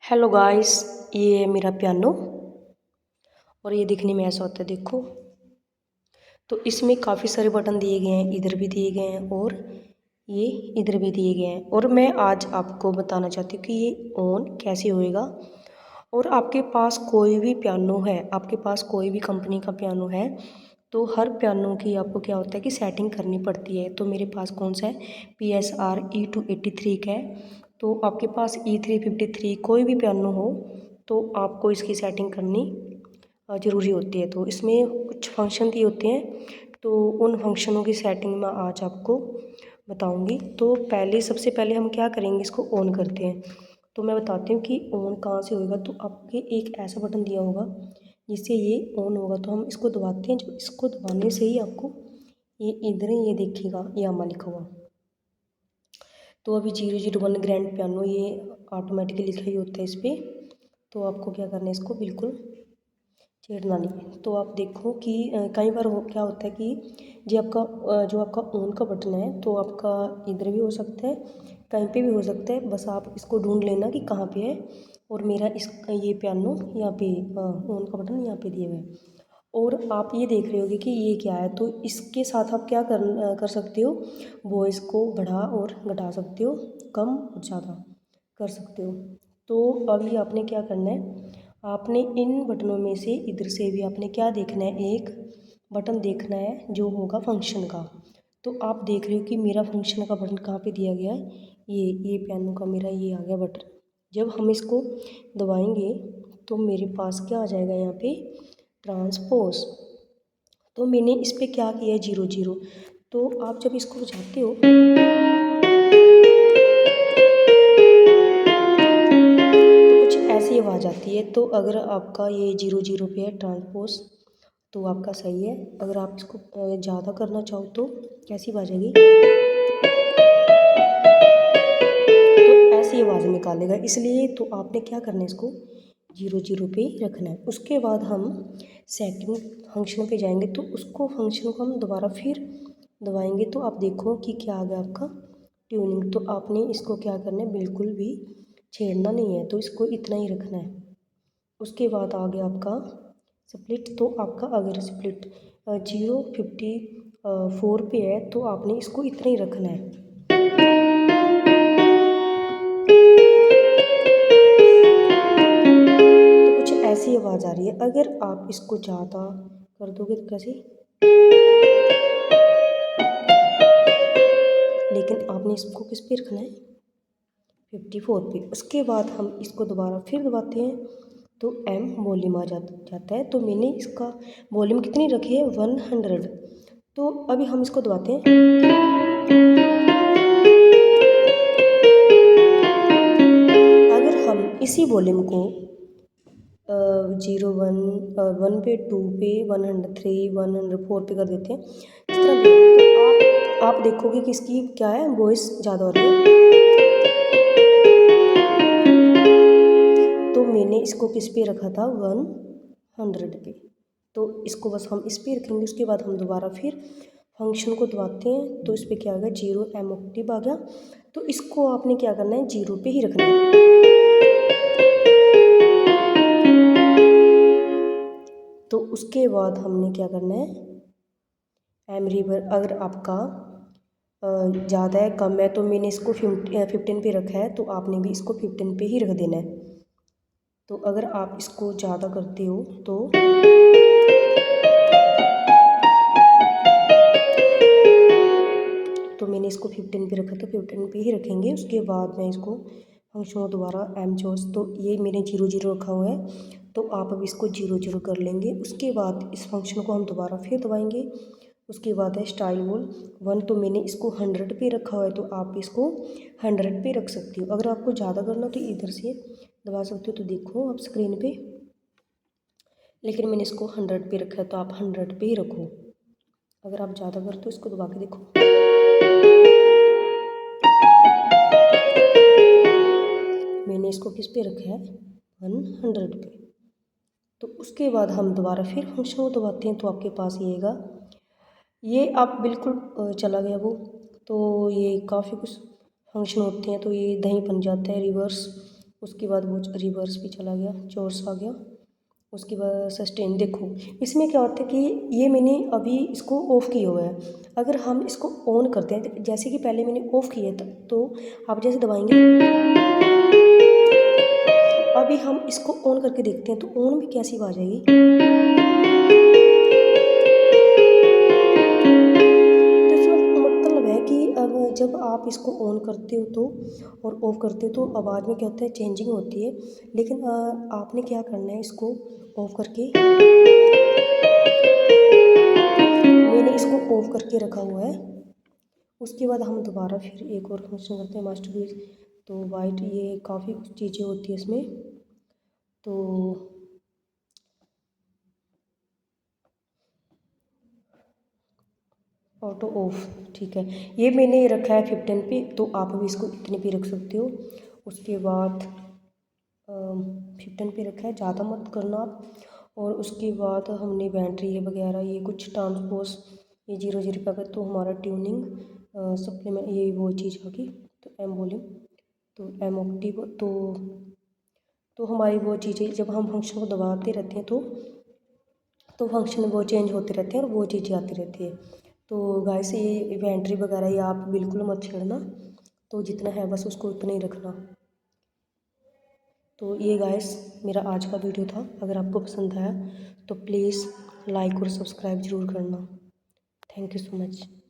Hello guys, ये है मेरा पियानो और ये दिखने में ऐसा होता है। देखो, तो इसमें काफ़ी सारे बटन दिए गए हैं, इधर भी दिए गए हैं और ये इधर भी दिए गए हैं। और मैं आज आपको बताना चाहती हूँ कि ये ऑन कैसे होएगा। और आपके पास कोई भी पियानो है, आपके पास कोई भी कंपनी का पियानो है, तो हर पियानो की आपको क्या होता है कि सेटिंग करनी पड़ती है। तो मेरे पास कौन सा है, PSR E283 का है। तो आपके पास E353 कोई भी पियानो हो तो आपको इसकी सेटिंग करनी ज़रूरी होती है। तो इसमें कुछ फंक्शन दिए होते हैं, तो उन फंक्शनों की सेटिंग मैं आज आपको बताऊंगी। तो सबसे पहले हम क्या करेंगे, इसको ऑन करते हैं। तो मैं बताती हूँ कि ऑन कहाँ से होएगा। तो आपके एक ऐसा बटन दिया होगा जिससे ये ऑन होगा, तो हम इसको दबाते हैं। जब इसको दबाने से ही आपको ये इधर ये देखिएगा यामा लिखा हुआ। तो अभी 001 ग्रैंड पियानो ये ऑटोमेटिकली लिखा ही होता है इस पर। तो आपको क्या करना है, इसको बिल्कुल छेड़ना नहीं है। तो आप देखो कि कई बार क्या होता है कि जो आपका ऑन का बटन है, तो आपका इधर भी हो सकता है, कहीं पे भी हो सकता है। बस आप इसको ढूंढ लेना कि कहाँ पे है। और मेरा ये पियानो यहाँ पे ऑन का बटन यहाँ पे दिया हुआ है। और आप ये देख रहे होगे कि ये क्या है। तो इसके साथ आप क्या कर सकते हो, वॉइस को बढ़ा और घटा सकते हो, कम और ज़्यादा कर सकते हो। तो अभी आपने क्या करना है, आपने इन बटनों में से इधर से भी आपने क्या देखना है, एक बटन देखना है जो होगा फंक्शन का। तो आप देख रहे हो कि मेरा फंक्शन का बटन कहाँ पे दिया गया है, ये पियानो का मेरा ये आ गया बटन। जब हम इसको दबाएंगे तो मेरे पास क्या आ जाएगा, यहाँ पे ट्रांसपोज। तो मैंने इस पर क्या किया है, 0 0। तो आप जब इसको बजाते हो तो कुछ ऐसी आवाज़ आती है। तो अगर आपका ये 0 0 पे है ट्रांसपोज, तो आपका सही है। अगर आप इसको ज़्यादा करना चाहो तो कैसी आवाज़ आएगी, तो ऐसी आवाज़ निकालेगा। इसलिए तो आपने क्या करना है, इसको 0 0 पे ही रखना है। उसके बाद हम सेकंड फंक्शन पे जाएंगे, तो उसको फंक्शन को हम दोबारा फिर दबाएंगे। तो आप देखो कि क्या आ गया आपका ट्यूनिंग। तो आपने इसको क्या करना है, बिल्कुल भी छेड़ना नहीं है, तो इसको इतना ही रखना है। उसके बाद आ गया आपका स्प्लिट। तो आपका अगर स्प्लिट 054 पे है, तो आपने इसको इतना ही रखना है। तो कुछ ऐसी आवाज़ आ रही है। अगर आप इसको ज़्यादा कर दोगे तो कैसे, लेकिन आपने इसको किस पे रखना है, 54 पे। उसके बाद हम इसको दोबारा फिर दबाते हैं, तो एम वॉल्यूम आ जाता है। तो मैंने इसका वॉल्यूम कितनी रखी है, 100। तो अभी हम इसको दबाते हैं। अगर हम इसी वॉल्यूम को 1 पे, 2 पे, 103, 104 पे कर देते हैं, इस तरह तो आप देखोगे कि इसकी क्या है, वॉइस ज़्यादा हो रही है। तो मैंने इसको किस पे रखा था, 100 पे। तो इसको बस हम इस पे रखेंगे। उसके बाद हम दोबारा फिर फंक्शन को दबाते हैं, तो इस पर क्या आ गया, 0 एम ऑक्टेव आ गया। तो इसको आपने क्या करना है, 0 पे ही रखना है। तो उसके बाद हमने क्या करना है, एम रिवर अगर आपका ज़्यादा है, कम है, तो मैंने इसको 15 पे रखा है, तो आपने भी इसको 15 पे ही रख देना है। तो अगर आप इसको ज़्यादा करते हो तो मैंने इसको 15 पे रखा, तो 15 पे ही रखेंगे। उसके बाद मैं इसको फंक्शन को दोबारा एम चोर्स, तो ये मैंने 0 0 रखा हुआ है, तो आप अब इसको 0 0 कर लेंगे। उसके बाद इस फंक्शन को हम दोबारा फिर दबाएंगे। उसके बाद है स्टाइल वॉल 1, तो मैंने इसको 100 पे रखा हुआ है, तो आप इसको 100 पे रख सकते हो। अगर आपको ज़्यादा करना तो इधर से दबा सकते हो, तो देखो आप स्क्रीन पे, लेकिन मैंने इसको 100 पे रखा है, तो आप 100 पे ही रखो। अगर आप ज़्यादा करते हो, इसको दबा के देखो। मैंने इसको किस पे रखा है, 100 पे। तो उसके बाद हम दोबारा फिर फंक्शन को दबाते हैं, तो आपके पास ये आएगा। ये आप बिल्कुल चला गया वो। तो ये काफ़ी कुछ फंक्शन होते हैं, तो ये दही बन जाता है रिवर्स। उसके बाद वो रिवर्स भी चला गया, चोर्स आ गया। उसके बाद सस्टेन। देखो इसमें क्या होता है कि ये मैंने अभी इसको ऑफ़ किया हुआ है। अगर हम इसको ऑन करते हैं, जैसे कि पहले मैंने ऑफ़ किया था, तो आप जैसे दबाएंगे, अभी हम इसको ऑन करके देखते हैं तो ऑन भी कैसी आवाज़ आएगी। अब जब आप इसको ऑन करते हो तो और ऑफ़ करते हो तो आवाज़ में क्या होता है, चेंजिंग होती है। लेकिन आपने क्या करना है, इसको ऑफ़ करके, मैंने इसको ऑफ़ करके रखा हुआ है। उसके बाद हम दोबारा फिर एक और फंक्शन करते हैं, मास्टरपीस। तो वाइट ये काफ़ी कुछ चीज़ें होती है इसमें। तो ऑटो ऑफ, ठीक है, ये मैंने रखा है 15 पे, तो आप भी इसको इतने पे रख सकते हो। उसके बाद 15 पे रखा है, ज़्यादा मत करना आप। और उसके बाद हमने बैटरी वगैरह ये कुछ ट्रांसपोस ये 0 पे अगर, तो हमारा ट्यूनिंग सप्लीमेंट ये वो चीज़ होगी। तो एम वॉल्यूम, तो एम ऑक्टिव, तो हमारी वो चीज़ें जब हम फंक्शन को दबाते रहते हैं तो फंक्शन वो चेंज होते रहते हैं और वो चीज़ें आती रहती है। तो गाइस ये इन्वेंट्री वगैरह ये आप बिल्कुल मत छेड़ना, तो जितना है बस उसको उतना ही रखना। तो ये गाइस मेरा आज का वीडियो था। अगर आपको पसंद आया तो प्लीज़ लाइक और सब्सक्राइब ज़रूर करना। Thank you so much.